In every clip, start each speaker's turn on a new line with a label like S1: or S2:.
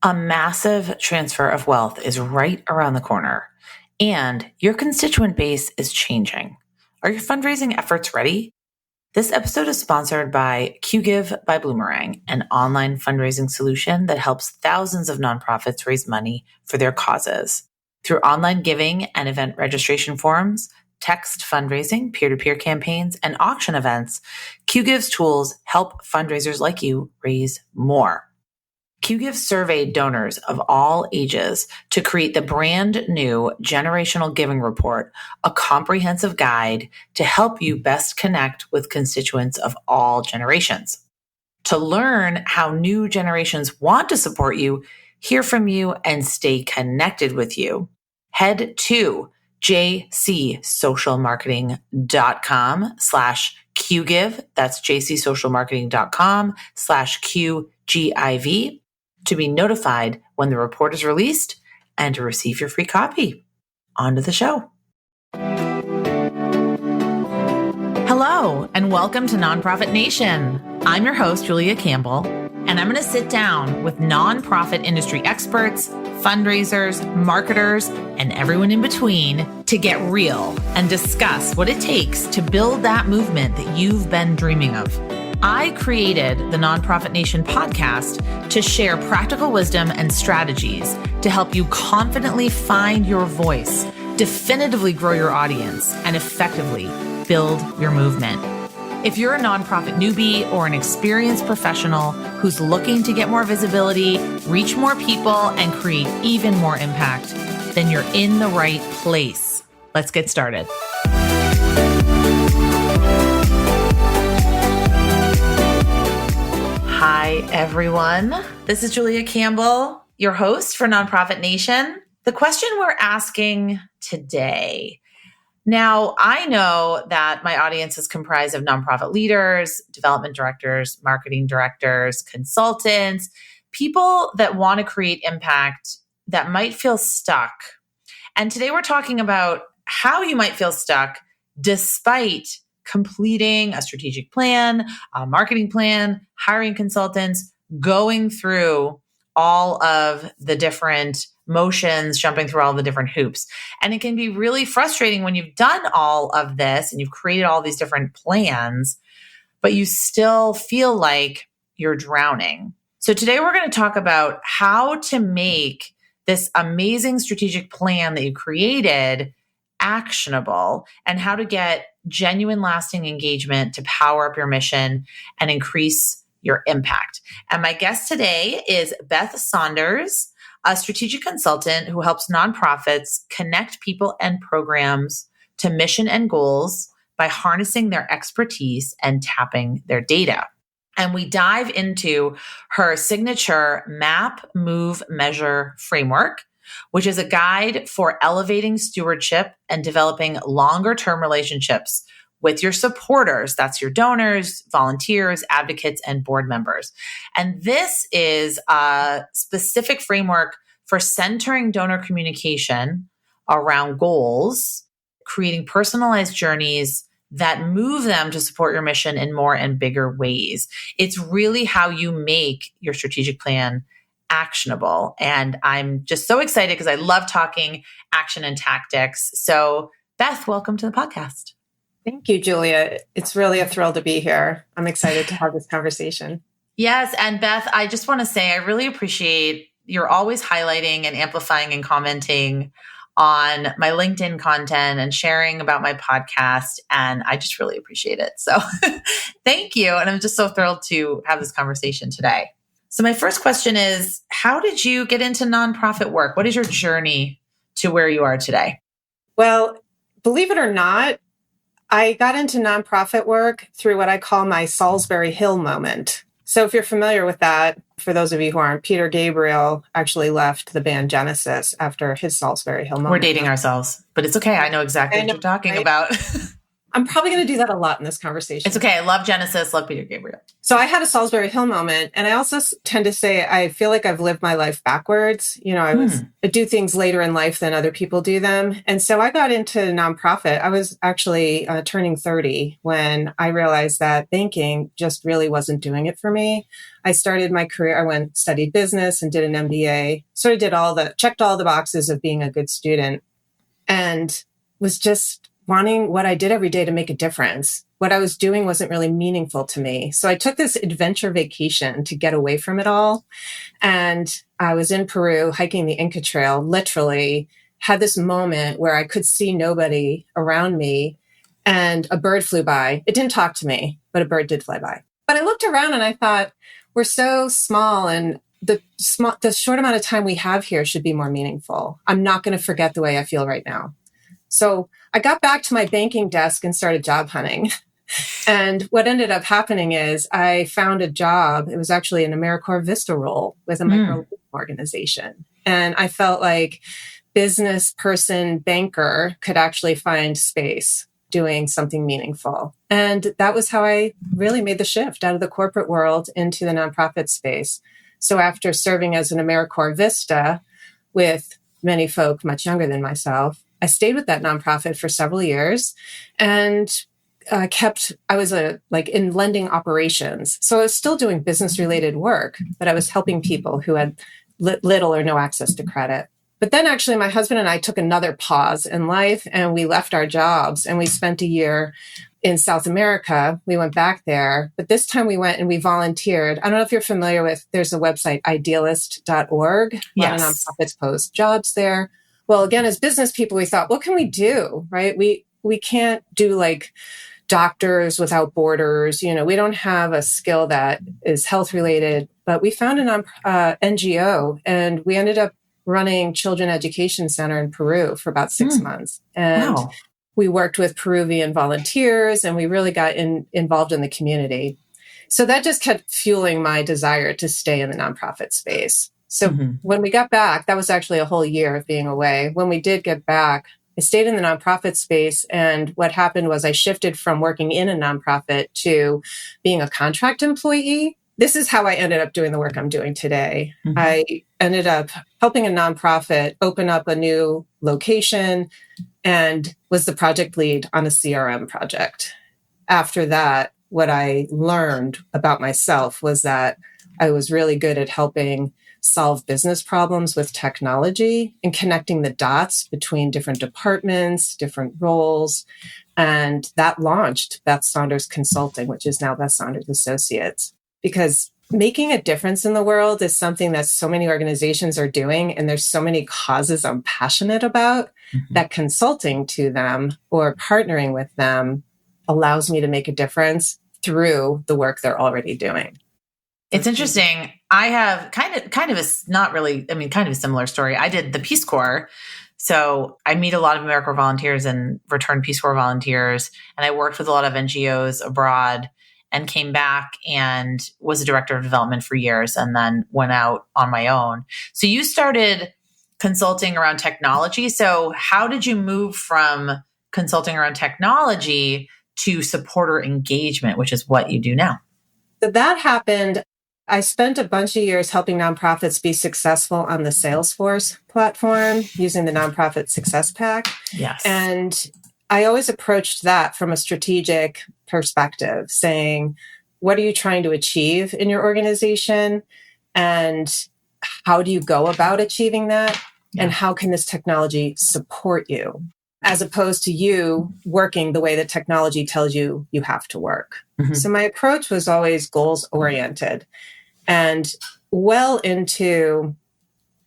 S1: A massive transfer of wealth is right around the corner, and your constituent base is changing. Are your fundraising efforts ready? This episode is sponsored by QGive by Bloomerang, an online fundraising solution that helps thousands of nonprofits raise money for their causes. Through online giving and event registration forms, text fundraising, peer-to-peer campaigns, and auction events, QGive's tools help fundraisers like you raise more. QGive surveyed donors of all ages to create the brand new Generational Giving Report, a comprehensive guide to help you best connect with constituents of all generations. To learn how new generations want to support you, hear from you, and stay connected with you, head to jcsocialmarketing.com/QGive. That's jcsocialmarketing.com/QGIV. to be notified when the report is released and to receive your free copy. On to the show. Hello, and welcome to Nonprofit Nation. I'm your host, Julia Campbell, and I'm going to sit down with nonprofit industry experts, fundraisers, marketers, and everyone in between to get real and discuss what it takes to build that movement that you've been dreaming of. I created the Nonprofit Nation podcast to share practical wisdom and strategies to help you confidently find your voice, definitively grow your audience, and effectively build your movement. If you're a nonprofit newbie or an experienced professional who's looking to get more visibility, reach more people, and create even more impact, then you're in the right place. Let's get started. Hi, everyone. This is Julia Campbell, your host for Nonprofit Nation. The question we're asking today. Now, I know that my audience is comprised of nonprofit leaders, development directors, marketing directors, consultants, people that want to create impact that might feel stuck. And today we're talking about how you might feel stuck despite completing a strategic plan, a marketing plan, hiring consultants, going through all of the different motions, jumping through all the different hoops. And it can be really frustrating when you've done all of this and you've created all these different plans, but you still feel like you're drowning. So today we're going to talk about how to make this amazing strategic plan that you created actionable and how to get genuine lasting engagement to power up your mission and increase your impact. And my guest today is Beth Saunders, a strategic consultant who helps nonprofits connect people and programs to mission and goals by harnessing their expertise and tapping their data. And we dive into her signature MapMoveMeasure framework, which is a guide for elevating stewardship and developing longer-term relationships with your supporters. That's your donors, volunteers, advocates, and board members. And this is a specific framework for centering donor communication around goals, creating personalized journeys that move them to support your mission in more and bigger ways. It's really how you make your strategic plan actionable. And I'm just so excited because I love talking action and tactics. So Beth, welcome to the podcast.
S2: Thank you, Julia. It's really a thrill to be here. I'm excited to have this conversation.
S1: Yes. And Beth, I just want to say I really appreciate you're always highlighting and amplifying and commenting on my LinkedIn content and sharing about my podcast. And I just really appreciate it. So thank you. And I'm just so thrilled to have this conversation today. So my first question is, how did you get into nonprofit work? What is your journey to where you are today?
S2: Well, believe it or not, I got into nonprofit work through what I call my Salisbury Hill moment. So if you're familiar with that, for those of you who aren't, Peter Gabriel actually left the band Genesis after his Salisbury Hill moment.
S1: We're dating ourselves, but it's okay. I know exactly what you're talking about.
S2: I'm probably going to do that a lot in this conversation.
S1: It's okay. I love Genesis, love Peter Gabriel.
S2: So I had a Salisbury Hill moment. And I also tend to say, I feel like I've lived my life backwards. I do things later in life than other people do them. And so I got into nonprofit. I was actually turning 30 when I realized that banking just really wasn't doing it for me. I started my career. I studied business and did an MBA. Sort of checked all the boxes of being a good student and was just wanting what I did every day to make a difference. What I was doing wasn't really meaningful to me. So I took this adventure vacation to get away from it all. And I was in Peru hiking the Inca Trail, literally had this moment where I could see nobody around me and a bird flew by. It didn't talk to me, but a bird did fly by. But I looked around and I thought, we're so small and the short amount of time we have here should be more meaningful. I'm not going to forget the way I feel right now. So I got back to my banking desk and started job hunting. And what ended up happening is I found a job. It was actually an AmeriCorps Vista role with a micro organization. And I felt like business person, banker could actually find space doing something meaningful. And that was how I really made the shift out of the corporate world into the nonprofit space. So after serving as an AmeriCorps Vista with many folk much younger than myself, I stayed with that nonprofit for several years and I was in lending operations. So I was still doing business related work, but I was helping people who had little or no access to credit. But then actually my husband and I took another pause in life and we left our jobs and we spent a year in South America. We went back there, but this time we went and we volunteered. I don't know if you're familiar with, there's a website, idealist.org.
S1: Yes.
S2: A lot of nonprofits post jobs there. Well, again, as business people, we thought, what can we do, right? We can't do like doctors without borders. We don't have a skill that is health related, but we found an NGO and we ended up running Children Education Center in Peru for about 6 months. And we worked with Peruvian volunteers and we really got involved in the community. So that just kept fueling my desire to stay in the nonprofit space. So when we got back, that was actually a whole year of being away. When we did get back, I stayed in the nonprofit space. And what happened was I shifted from working in a nonprofit to being a contract employee. This is how I ended up doing the work I'm doing today. I ended up helping a nonprofit open up a new location and was the project lead on a CRM project. After that, what I learned about myself was that I was really good at helping solve business problems with technology and connecting the dots between different departments, different roles. And that launched Beth Saunders Consulting, which is now Beth Saunders Associates. Because making a difference in the world is something that so many organizations are doing. And there's so many causes I'm passionate about that consulting to them or partnering with them allows me to make a difference through the work they're already doing.
S1: It's interesting. I have kind of a similar story. I did the Peace Corps. So I meet a lot of AmeriCorps volunteers and returned Peace Corps volunteers. And I worked with a lot of NGOs abroad and came back and was a director of development for years and then went out on my own. So you started consulting around technology. So how did you move from consulting around technology to supporter engagement, which is what you do now?
S2: So that happened. I spent a bunch of years helping nonprofits be successful on the Salesforce platform using the Nonprofit Success Pack.
S1: Yes.
S2: And I always approached that from a strategic perspective, saying, what are you trying to achieve in your organization? And how do you go about achieving that? Yeah. And how can this technology support you? As opposed to you working the way that technology tells you you have to work. So my approach was always goals oriented. And well into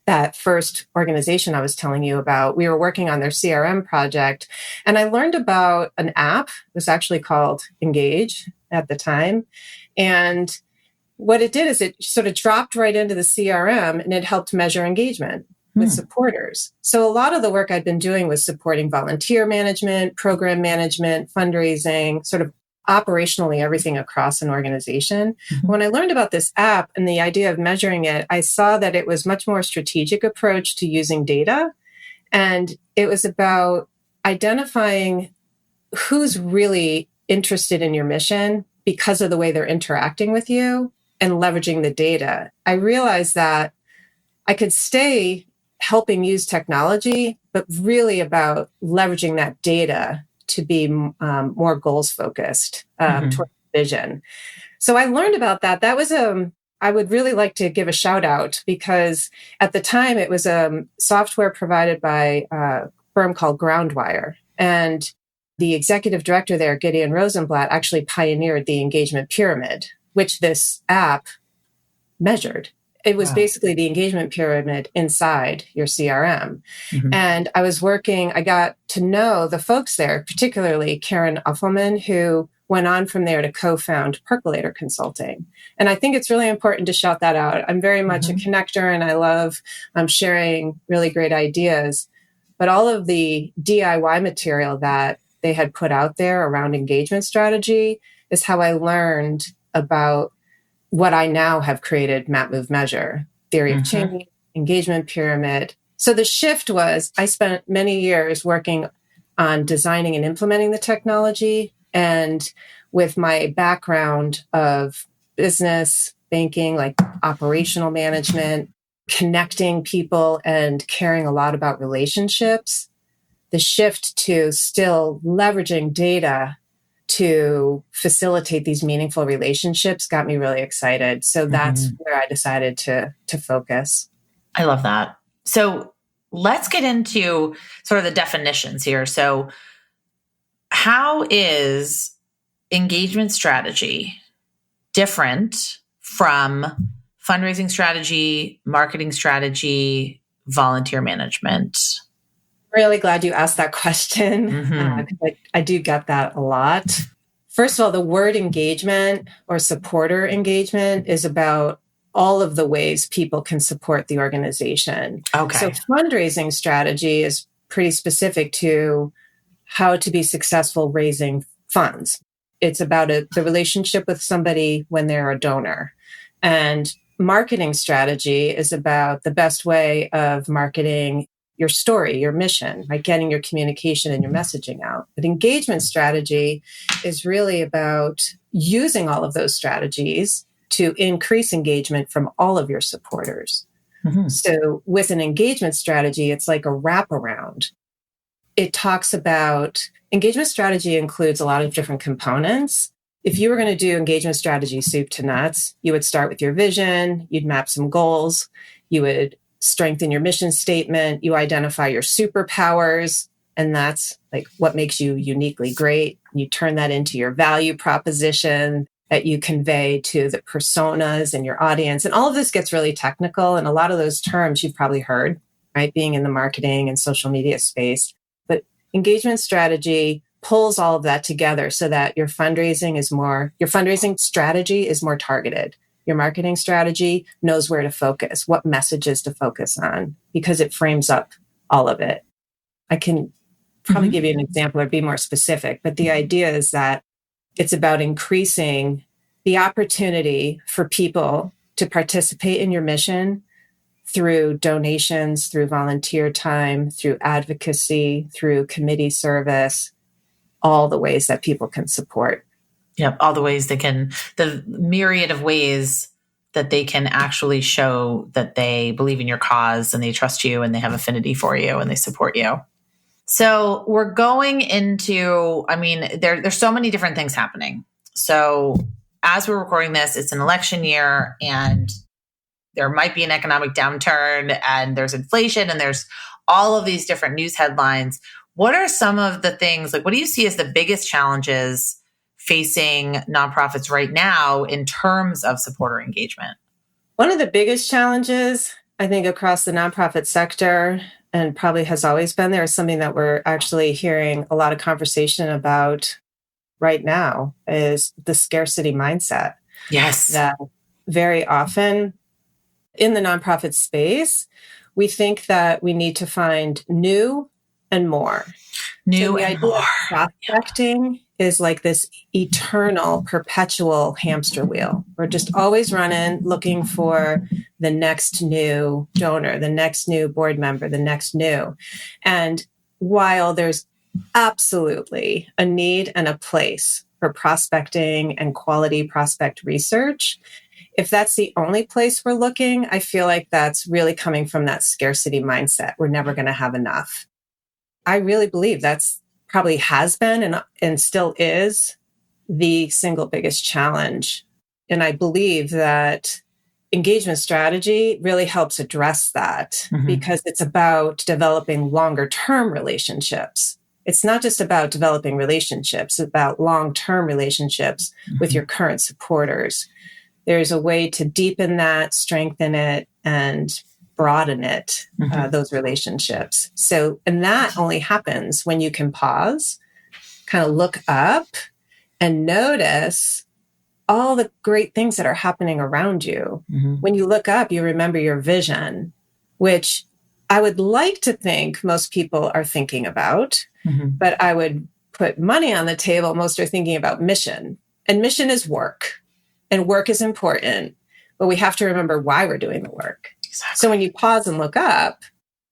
S2: that first organization I was telling you about, we were working on their CRM project. And I learned about an app. It was actually called Engage at the time. And what it did is it sort of dropped right into the CRM and it helped measure engagement with supporters. So a lot of the work I'd been doing was supporting volunteer management, program management, fundraising, sort of operationally everything across an organization. When I learned about this app and the idea of measuring it, I saw that it was much more strategic approach to using data. And it was about identifying who's really interested in your mission because of the way they're interacting with you and leveraging the data. I realized that I could stay helping use technology, but really about leveraging that data to be more goals focused toward vision. So I learned about that. That was I would really like to give a shout out because at the time it was software provided by a firm called Groundwire. And the executive director there, Gideon Rosenblatt, actually pioneered the engagement pyramid, which this app measured. It was basically the engagement pyramid inside your CRM. And I got to know the folks there, particularly Karen Uffelman, who went on from there to co-found Percolator Consulting. And I think it's really important to shout that out. I'm very much a connector and I love sharing really great ideas. But all of the DIY material that they had put out there around engagement strategy is how I learned about what I now have created, MapMoveMeasure, theory of change, engagement pyramid. So the shift was I spent many years working on designing and implementing the technology. And with my background of business, banking, like operational management, connecting people and caring a lot about relationships, the shift to still leveraging data to facilitate these meaningful relationships got me really excited. So that's where I decided to focus.
S1: I love that. So let's get into sort of the definitions here. So how is engagement strategy different from fundraising strategy, marketing strategy, volunteer management?
S2: Really glad you asked that question. I do get that a lot. First of all, the word engagement or supporter engagement is about all of the ways people can support the organization.
S1: Okay.
S2: So fundraising strategy is pretty specific to how to be successful raising funds. It's about the relationship with somebody when they're a donor. And marketing strategy is about the best way of marketing your story, your mission, right? Getting your communication and your messaging out. But engagement strategy is really about using all of those strategies to increase engagement from all of your supporters. So with an engagement strategy, it's like a wraparound. It talks about engagement strategy includes a lot of different components. If you were going to do engagement strategy soup to nuts, you would start with your vision, you'd map some goals, you would strengthen your mission statement, you identify your superpowers, and that's like what makes you uniquely great. You turn that into your value proposition that you convey to the personas in your audience. And all of this gets really technical. And a lot of those terms you've probably heard, right? Being in the marketing and social media space. But engagement strategy pulls all of that together so that your fundraising strategy is more targeted. Your marketing strategy knows where to focus, what messages to focus on, because it frames up all of it. I can probably give you an example or be more specific, but the idea is that it's about increasing the opportunity for people to participate in your mission through donations, through volunteer time, through advocacy, through committee service, all the ways that people can support.
S1: Yep. All the ways the myriad of ways that they can actually show that they believe in your cause and they trust you and they have affinity for you and they support you. So we're going into, there's so many different things happening. So as we're recording this, it's an election year and there might be an economic downturn and there's inflation and there's all of these different news headlines. What are some of the things, what do you see as the biggest challenges facing nonprofits right now in terms of supporter engagement?
S2: One of the biggest challenges, I think, across the nonprofit sector, and probably has always been there, is something that we're actually hearing a lot of conversation about right now, is the scarcity mindset.
S1: Yes.
S2: That very often in the nonprofit space, we think that we need to find new and more.
S1: New and more.
S2: Prospecting is like this eternal, perpetual hamster wheel. We're just always running, looking for the next new donor, the next new board member, the next new. And while there's absolutely a need and a place for prospecting and quality prospect research. If that's the only place we're looking, I feel like that's really coming from that scarcity mindset. We're never going to have enough. I really believe that's probably has been and still is the single biggest challenge. And I believe that engagement strategy really helps address that because it's about developing longer term relationships. It's not just about developing relationships, it's about long-term relationships with your current supporters. There's a way to deepen that, strengthen it, and broaden it, those relationships. So, and that only happens when you can pause, kind of look up and notice all the great things that are happening around you. When you look up, you remember your vision, which I would like to think most people are thinking about, but I would put money on the table. Most are thinking about mission, and mission is work, and work is important, but we have to remember why we're doing the work. Exactly. So when you pause and look up,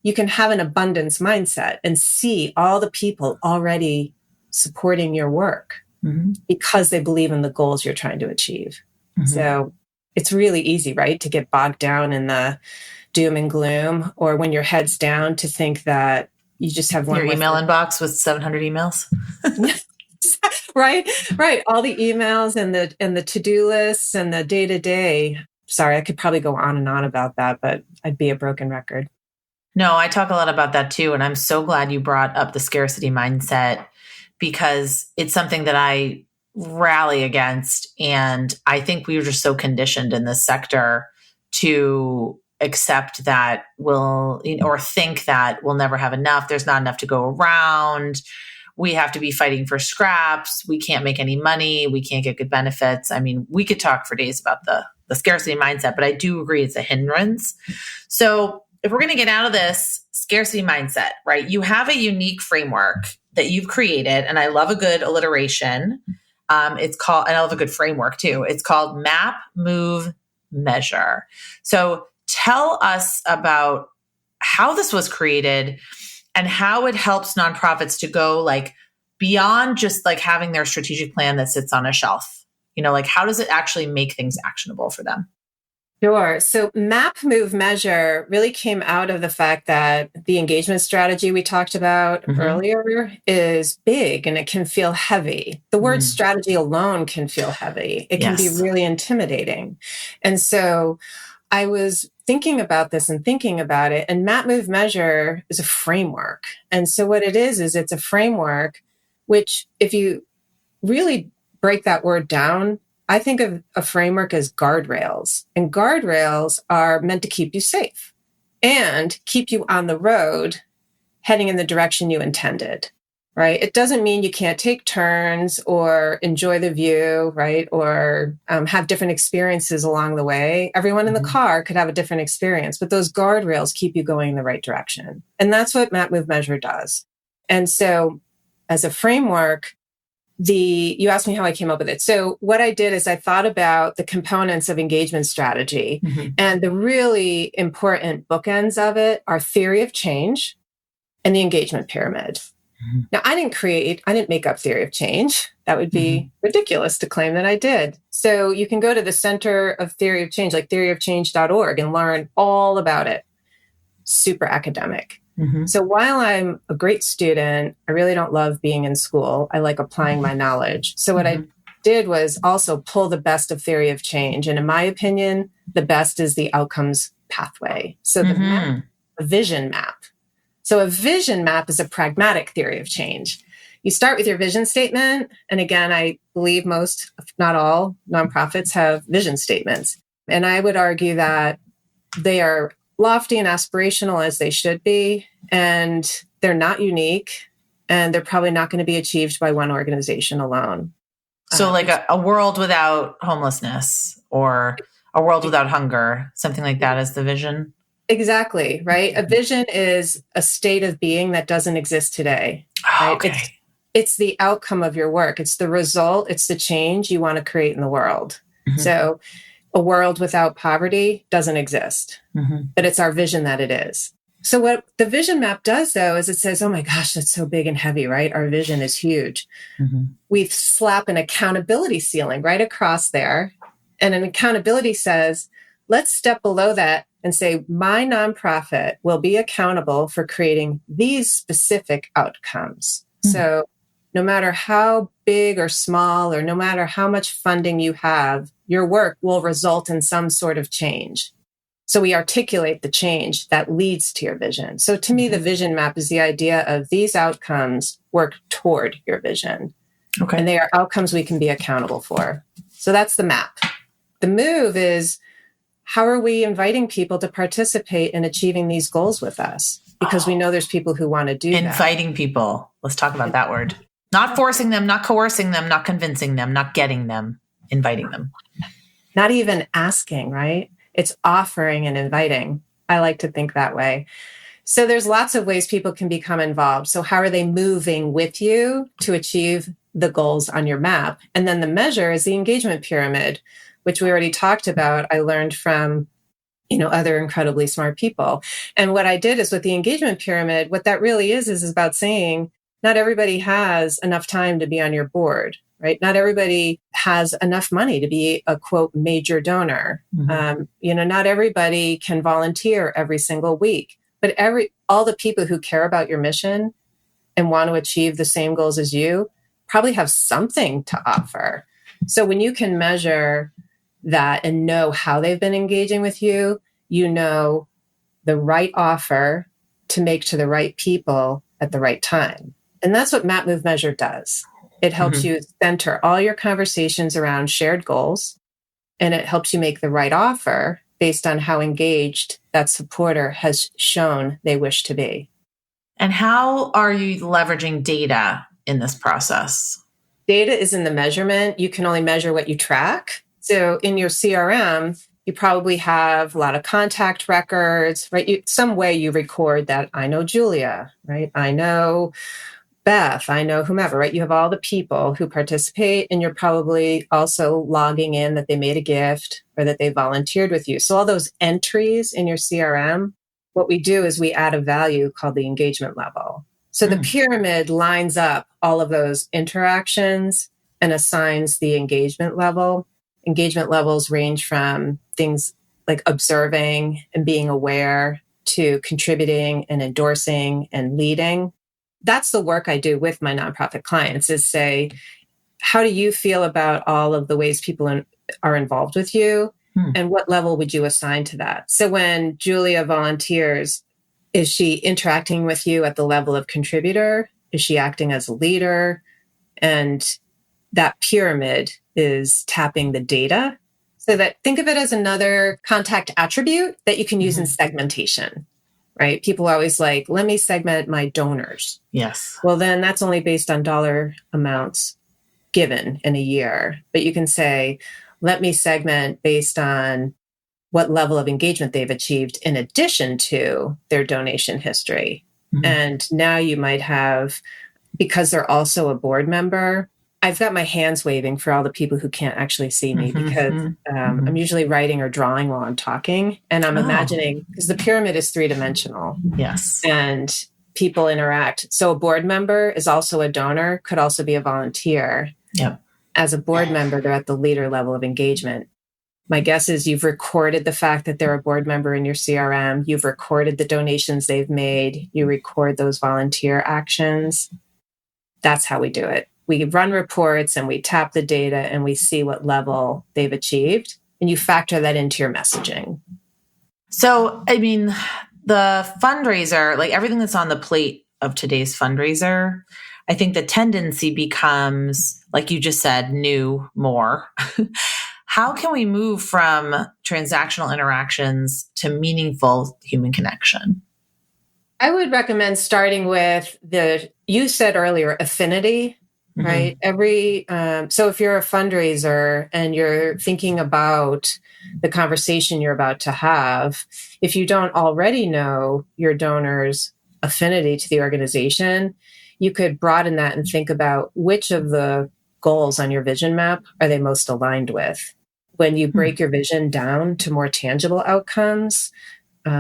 S2: you can have an abundance mindset and see all the people already supporting your work because they believe in the goals you're trying to achieve. So it's really easy, right, to get bogged down in the doom and gloom, or when your head's down to think that you just have one
S1: your email inbox with 700 emails.
S2: Right. All the emails and the to-do lists and the day-to-day. Sorry, I could probably go on and on about that, but I'd be a broken record.
S1: No, I talk a lot about that too. And I'm so glad you brought up the scarcity mindset because it's something that I rally against. And I think we were just so conditioned in this sector to accept that or think that we'll never have enough. There's not enough to go around. We have to be fighting for scraps. We can't make any money. We can't get good benefits. I mean, we could talk for days about the scarcity mindset, but I do agree it's a hindrance. So if we're going to get out of this scarcity mindset, right, you have a unique framework that you've created, and I love a good alliteration. It's called, and I love a good framework too. It's called Map, Move, Measure. So tell us about how this was created and how it helps nonprofits to go like beyond just like having their strategic plan that sits on a shelf. Like how does it actually make things actionable for them?
S2: Sure. So Map, Move, Measure really came out of the fact that the engagement strategy we talked about earlier is big and it can feel heavy. The word strategy alone can feel heavy. It can be really intimidating. And so I was thinking about this and thinking about it, and Map, Move, Measure is a framework. And so what it is it's a framework, which if you really break that word down, I think of a framework as guardrails, and guardrails are meant to keep you safe and keep you on the road heading in the direction you intended, right? It doesn't mean you can't take turns or enjoy the view, right? Or have different experiences along the way. Everyone in the car could have a different experience, but those guardrails keep you going in the right direction. And that's what Map, Move, Measure does. And so as a framework, you asked me how I came up with it. So what I did is I thought about the components of engagement strategy, and the really important bookends of it are theory of change and the engagement pyramid. Now, I didn't make up theory of change. That would be ridiculous to claim that I did. So you can go to the Center of Theory of Change, like theoryofchange.org, and learn all about it. Super academic. So while I'm a great student, I really don't love being in school. I like applying my knowledge. So what I did was also pull the best of theory of change. And in my opinion, the best is the outcomes pathway. So the map, a vision map. So a vision map is a pragmatic theory of change. You start with your vision statement. And again, I believe most, if not all, nonprofits have vision statements. And I would argue that they are lofty and aspirational as they should be, and they're not unique, and they're probably not going to be achieved by one organization alone.
S1: So like a world without homelessness or a world without hunger, something like that is the vision?
S2: Exactly, right? A vision is a state of being that doesn't exist today. Right?
S1: Okay.
S2: It's the outcome of your work. It's the result. It's the change you want to create in the world. So a world without poverty doesn't exist, but it's our vision that it is. So what the vision map does, though, is it says, oh my gosh, that's so big and heavy, right? Our vision is huge. We slap an accountability ceiling right across there. And an accountability says, let's step below that and say, my nonprofit will be accountable for creating these specific outcomes. So no matter how big or small, or no matter how much funding you have, your work will result in some sort of change. So we articulate the change that leads to your vision. So to me, the vision map is the idea of these outcomes work toward your vision.
S1: Okay.
S2: And they are outcomes we can be accountable for. So that's the map. The move is, how are we inviting people to participate in achieving these goals with us? Because we know there's people who want to do that.
S1: Inviting people. Let's talk about that word. Not forcing them, not coercing them, not convincing them, not getting them, inviting them.
S2: Not even asking, right? It's offering and inviting. I like to think that way. So there's lots of ways people can become involved. So how are they moving with you to achieve the goals on your map? And then the measure is the engagement pyramid, which we already talked about. I learned from, other incredibly smart people. And what I did is, with the engagement pyramid, what that really is about saying, not everybody has enough time to be on your board, right? Not everybody has enough money to be a, quote, major donor. Not everybody can volunteer every single week, but all the people who care about your mission and want to achieve the same goals as you probably have something to offer. So when you can measure that and know how they've been engaging with you, you know the right offer to make to the right people at the right time. And that's what MapMoveMeasure does. It helps you center all your conversations around shared goals, and it helps you make the right offer based on how engaged that supporter has shown they wish to be.
S1: And how are you leveraging data in this process?
S2: Data is in the measurement. You can only measure what you track. So in your CRM, you probably have a lot of contact records, right? Some way you record that I know Julia, right? I know Beth, I know whomever, right? You have all the people who participate, and you're probably also logging in that they made a gift or that they volunteered with you. So all those entries in your CRM, what we do is we add a value called the engagement level. So the pyramid lines up all of those interactions and assigns the engagement level. Engagement levels range from things like observing and being aware to contributing and endorsing and leading. That's the work I do with my nonprofit clients, is say, how do you feel about all of the ways people are involved with you? And what level would you assign to that? So when Julia volunteers, is she interacting with you at the level of contributor? Is she acting as a leader? And that pyramid is tapping the data. So that, think of it as another contact attribute that you can use in segmentation, right? People are always like, let me segment my donors.
S1: Yes.
S2: Well, then that's only based on dollar amounts given in a year. But you can say, let me segment based on what level of engagement they've achieved in addition to their donation history. And now you might have, because they're also a board member, I've got my hands waving for all the people who can't actually see me because I'm usually writing or drawing while I'm talking. And I'm imagining, because the pyramid is 3-dimensional.
S1: Yes.
S2: And people interact. So a board member is also a donor, could also be a volunteer.
S1: Yep.
S2: As a board member, they're at the leader level of engagement. My guess is you've recorded the fact that they're a board member in your CRM. You've recorded the donations they've made. You record those volunteer actions. That's how we do it. We run reports and we tap the data and we see what level they've achieved. And you factor that into your messaging.
S1: So, I mean, the fundraiser, like everything that's on the plate of today's fundraiser, I think the tendency becomes, like you just said, more. How can we move from transactional interactions to meaningful human connection?
S2: I would recommend starting with you said earlier, affinity, right? So if you're a fundraiser and you're thinking about the conversation you're about to have, if you don't already know your donor's affinity to the organization, you could broaden that and think about which of the goals on your vision map are they most aligned with. When you break your vision down to more tangible outcomes,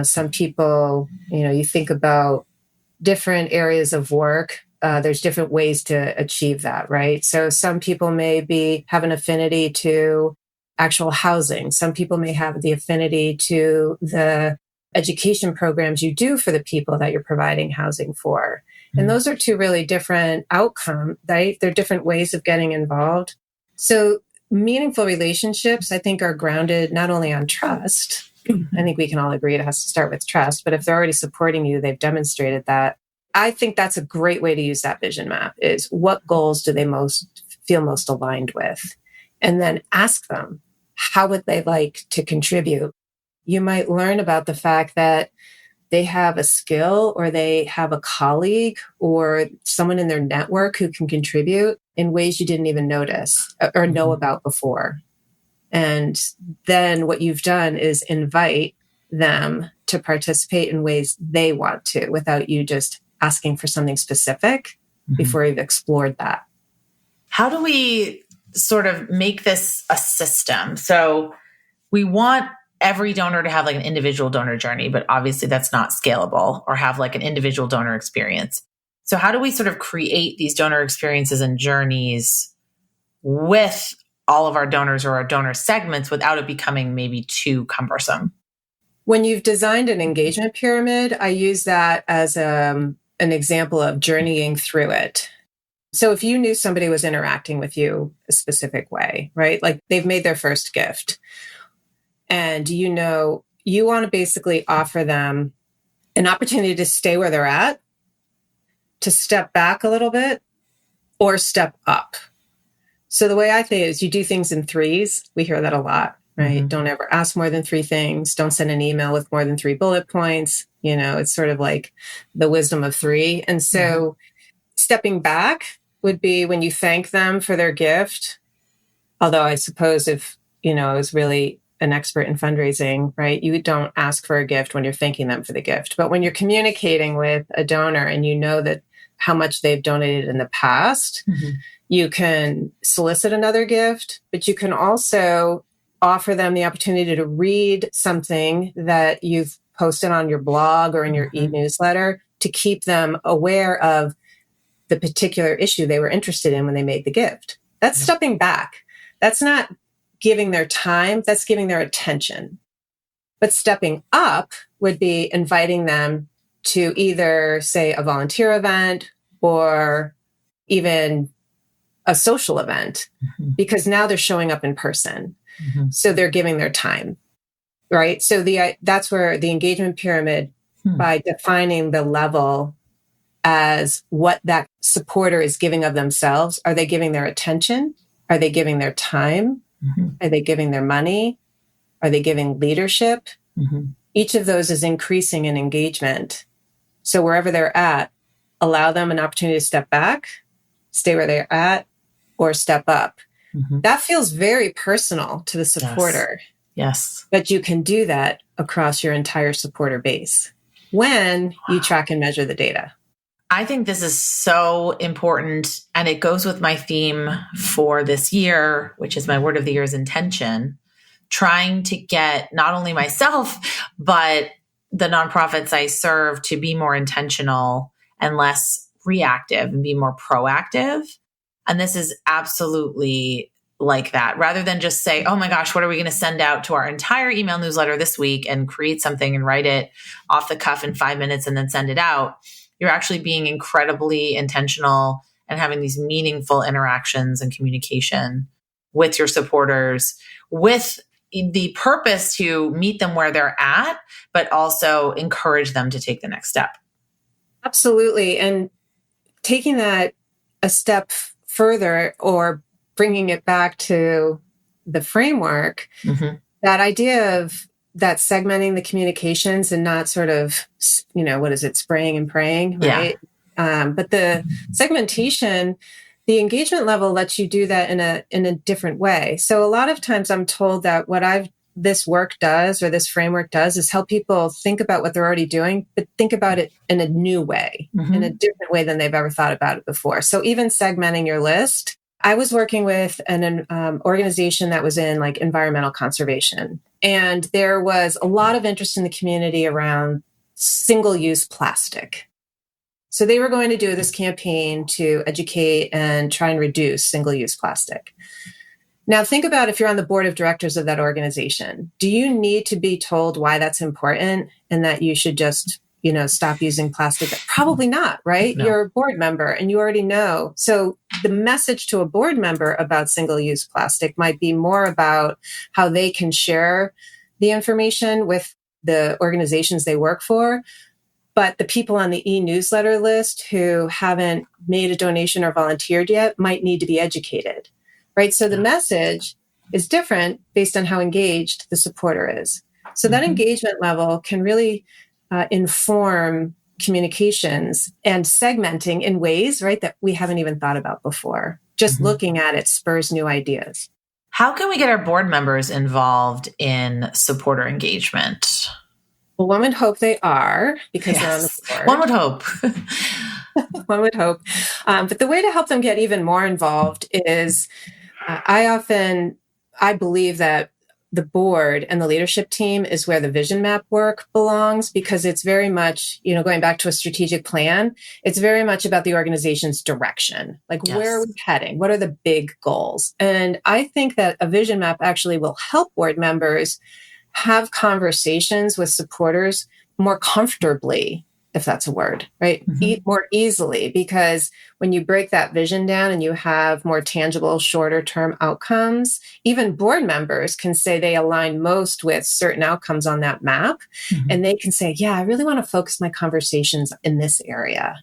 S2: Some people, you think about different areas of work. There's different ways to achieve that, right? So some people may have an affinity to actual housing. Some people may have the affinity to the education programs you do for the people that you're providing housing for. And those are two really different outcomes, right? They're different ways of getting involved. So meaningful relationships, I think, are grounded not only on trust. I think we can all agree it has to start with trust, but if they're already supporting you, they've demonstrated that. I think that's a great way to use that vision map is what goals do they feel most aligned with? And then ask them, how would they like to contribute? You might learn about the fact that they have a skill or they have a colleague or someone in their network who can contribute in ways you didn't even notice or know about before. And then what you've done is invite them to participate in ways they want to without you just asking for something specific before you've explored that.
S1: How do we sort of make this a system? So we want every donor to have like an individual donor journey, but obviously that's not scalable, or have like an individual donor experience. So how do we sort of create these donor experiences and journeys with all of our donors or our donor segments without it becoming maybe too cumbersome?
S2: When you've designed an engagement pyramid, I use that as an example of journeying through it. So if you knew somebody was interacting with you a specific way, right? Like they've made their first gift, and you want to basically offer them an opportunity to stay where they're at, to step back a little bit, or step up. So the way I think is you do things in threes. We hear that a lot, right? Don't ever ask more than 3 things. Don't send an email with more than 3 bullet points. It's sort of like the wisdom of 3. And so stepping back would be when you thank them for their gift. Although I suppose if, I was really an expert in fundraising, right? You don't ask for a gift when you're thanking them for the gift. But when you're communicating with a donor and you know that how much they've donated in the past, you can solicit another gift, but you can also offer them the opportunity to read something that you've posted on your blog or in your e-newsletter to keep them aware of the particular issue they were interested in when they made the gift. That's stepping back. That's not giving their time, that's giving their attention. But stepping up would be inviting them to either, say, a volunteer event or even a social event, because now they're showing up in person. So they're giving their time, right? So that's where the engagement pyramid, by defining the level as what that supporter is giving of themselves, are they giving their attention? Are they giving their time? Are they giving their money? Are they giving leadership? Each of those is increasing in engagement. So wherever they're at, allow them an opportunity to step back, stay where they're at, or step up. That feels very personal to the supporter.
S1: Yes.
S2: But you can do that across your entire supporter base when you track and measure the data.
S1: I think this is so important, and it goes with my theme for this year, which is my word of the year is intention, trying to get not only myself, but the nonprofits I serve to be more intentional and less reactive and be more proactive. And this is absolutely like that. Rather than just say, oh my gosh, what are we going to send out to our entire email newsletter this week and create something and write it off the cuff in 5 minutes and then send it out. You're actually being incredibly intentional and having these meaningful interactions and communication with your supporters with the purpose to meet them where they're at, but also encourage them to take the next step.
S2: Absolutely. And taking that a step further or bringing it back to the framework, that idea of that segmenting the communications and not sort of, spraying and praying, right? But the segmentation, the engagement level lets you do that in a different way. So a lot of times I'm told that what this work does or this framework does is help people think about what they're already doing, but think about it in a new way, in a different way than they've ever thought about it before. So even segmenting your list, I was working with an organization that was in like environmental conservation. And there was a lot of interest in the community around single-use plastic. So they were going to do this campaign to educate and try and reduce single-use plastic. Now, think about if you're on the board of directors of that organization. Do you need to be told why that's important and that you should just, stop using plastic? Probably not, right?
S1: No.
S2: You're a board member and you already know. So the message to a board member about single-use plastic might be more about how they can share the information with the organizations they work for. But the people on the e-newsletter list who haven't made a donation or volunteered yet might need to be educated. Right. So the message is different based on how engaged the supporter is. So that engagement level can really inform communications and segmenting in ways, right, that we haven't even thought about before. Just looking at it spurs new ideas.
S1: How can we get our board members involved in supporter engagement?
S2: Well, one would hope they are, because they're on the board.
S1: One would hope.
S2: One would hope. But the way to help them get even more involved is I believe that the board and the leadership team is where the vision map work belongs, because it's very much, going back to a strategic plan, it's very much about the organization's direction. Like, where are we heading? What are the big goals? And I think that a vision map actually will help board members have conversations with supporters more comfortably, if that's a word, right? More easily, because when you break that vision down and you have more tangible, shorter term outcomes, even board members can say they align most with certain outcomes on that map. And they can say, yeah, I really want to focus my conversations in this area.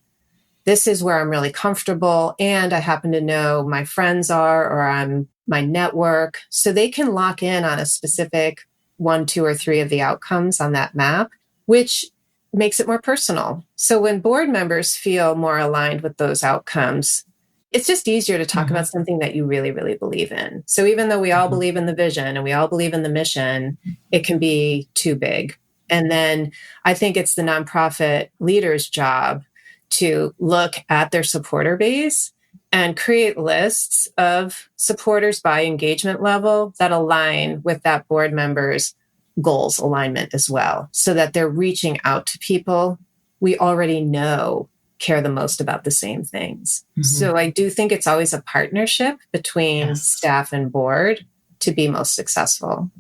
S2: This is where I'm really comfortable. And I happen to know my friends are, or I'm my network. So they can lock in on a specific 1, 2, or 3 of the outcomes on that map, which makes it more personal. So when board members feel more aligned with those outcomes, it's just easier to talk about something that you really, really believe in. So even though we all believe in the vision and we all believe in the mission, it can be too big. And then I think it's the nonprofit leader's job to look at their supporter base and create lists of supporters by engagement level that align with that board member's goals alignment as well, so that they're reaching out to people we already know care the most about the same things. So I do think it's always a partnership between staff and board to be most successful.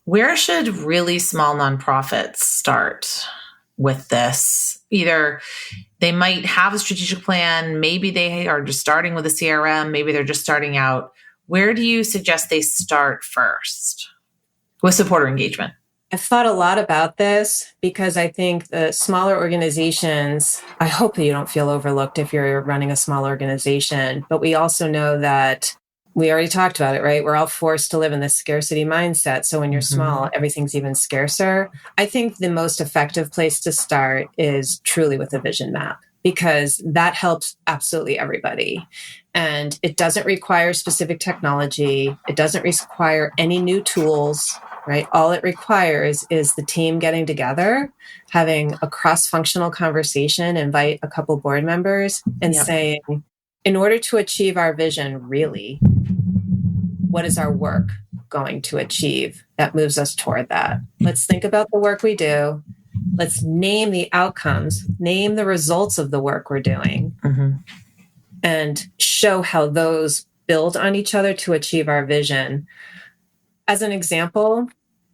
S1: Where should really small nonprofits start with this? Either they might have a strategic plan, maybe they are just starting with a CRM, maybe they're just starting out. Where do you suggest they start first with supporter engagement?
S2: I've thought a lot about this because I think the smaller organizations, I hope that you don't feel overlooked if you're running a small organization, but we also know that we already talked about it, right? We're all forced to live in this scarcity mindset. So when you're small, everything's even scarcer. I think the most effective place to start is truly with a vision map, because that helps absolutely everybody. And it doesn't require specific technology. It doesn't require any new tools, right? All it requires is the team getting together, having a cross-functional conversation, invite a couple board members and saying, in order to achieve our vision, really, what is our work going to achieve that moves us toward that? Let's think about the work we do. Let's name the outcomes, name the results of the work we're doing, and show how those build on each other to achieve our vision. As an example,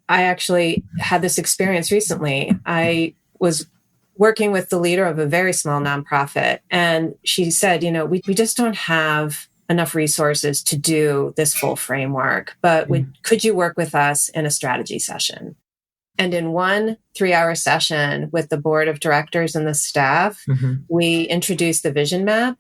S2: I actually had this experience recently. I was working with the leader of a very small nonprofit, and she said, we just don't have enough resources to do this full framework, but could you work with us in a strategy session? And in one 3-hour session with the board of directors and the staff, we introduced the vision map.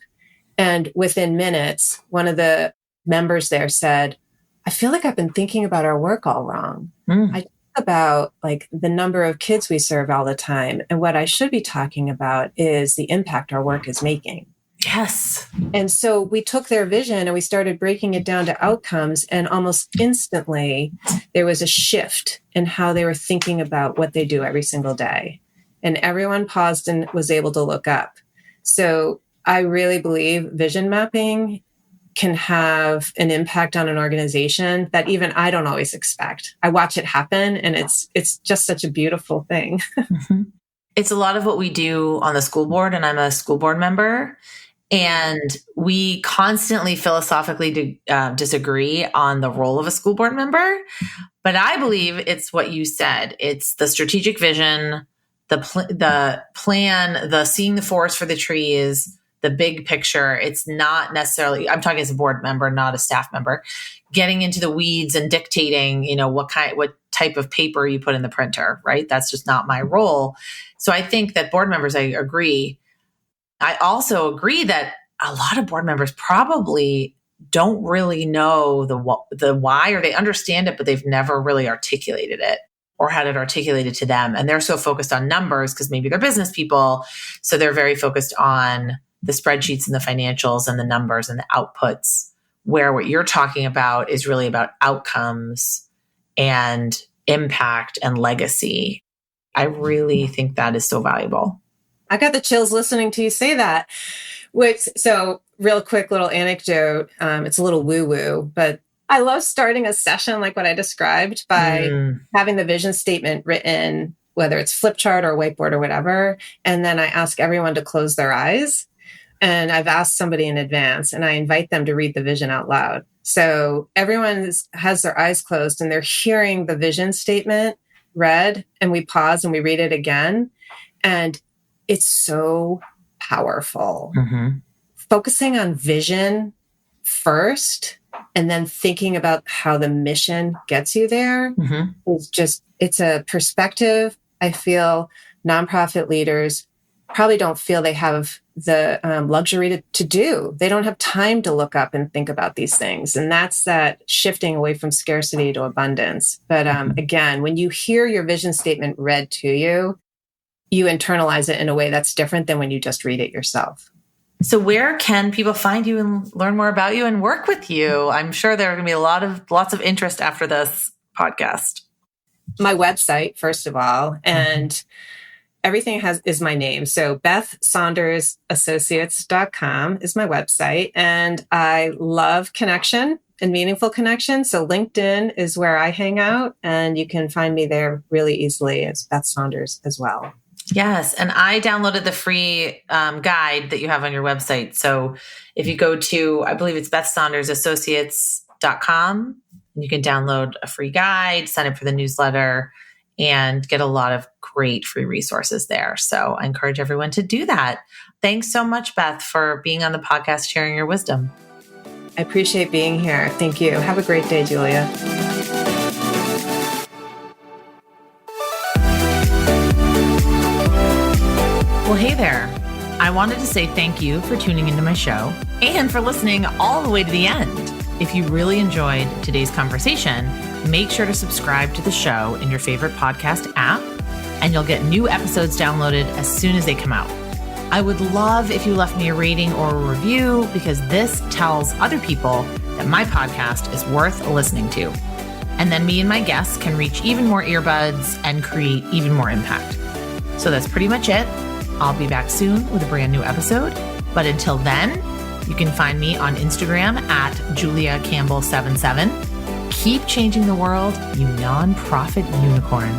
S2: And within minutes, one of the members there said, I feel like I've been thinking about our work all wrong. I talk about like the number of kids we serve all the time. And what I should be talking about is the impact our work is making.
S1: Yes.
S2: And so we took their vision and we started breaking it down to outcomes. And almost instantly, there was a shift in how they were thinking about what they do every single day. And everyone paused and was able to look up. So I really believe vision mapping can have an impact on an organization that even I don't always expect. I watch it happen, and it's just such a beautiful thing.
S1: Mm-hmm. It's a lot of what we do on the school board, and I'm a school board member. And we constantly philosophically disagree on the role of a school board member. But I believe it's what you said. It's the strategic vision, the plan, the seeing the forest for the trees, the big picture. It's not necessarily, I'm talking as a board member, not a staff member, getting into the weeds and dictating, what type of paper you put in the printer, right? That's just not my role. So I think that board members, I agree. I also agree that a lot of board members probably don't really know the why, or they understand it, but they've never really articulated it or had it articulated to them. And they're so focused on numbers because maybe they're business people. So they're very focused on the spreadsheets and the financials and the numbers and the outputs, where what you're talking about is really about outcomes and impact and legacy. I really think that is so valuable.
S2: I got the chills listening to you say that. So real quick little anecdote. It's a little woo-woo, but I love starting a session like what I described by having the vision statement written, whether it's flip chart or whiteboard or whatever. And then I ask everyone to close their eyes. And I've asked somebody in advance, and I invite them to read the vision out loud. So everyone has their eyes closed and they're hearing the vision statement read, and we pause and we read it again. And it's so powerful. Mm-hmm. Focusing on vision first and then thinking about how the mission gets you there is it's a perspective I feel nonprofit leaders probably don't feel they have the luxury to do. They don't have time to look up and think about these things. And that's that shifting away from scarcity to abundance. But again, when you hear your vision statement read to you, you internalize it in a way that's different than when you just read it yourself.
S1: So where can people find you and learn more about you and work with you? I'm sure there are going to be lots of interest after this podcast.
S2: My website, first of all, and everything is my name. So BethSaundersAssociates.com is my website. And I love connection and meaningful connection. So LinkedIn is where I hang out, and you can find me there really easily. It's Beth Saunders as well.
S1: Yes. And I downloaded the free guide that you have on your website. So if you go to, I believe it's BethSaundersAssociates.com, you can download a free guide, sign up for the newsletter, and get a lot of great free resources there. So I encourage everyone to do that. Thanks so much, Beth, for being on the podcast, sharing your wisdom.
S2: I appreciate being here. Thank you. Have a great day, Julia.
S1: Well, hey there. I wanted to say thank you for tuning into my show and for listening all the way to the end. If you really enjoyed today's conversation, make sure to subscribe to the show in your favorite podcast app, and you'll get new episodes downloaded as soon as they come out. I would love if you left me a rating or a review, because this tells other people that my podcast is worth listening to. And then me and my guests can reach even more earbuds and create even more impact. So that's pretty much it. I'll be back soon with a brand new episode. But until then, you can find me on Instagram at JuliaCampbell77. Keep changing the world, you nonprofit unicorn.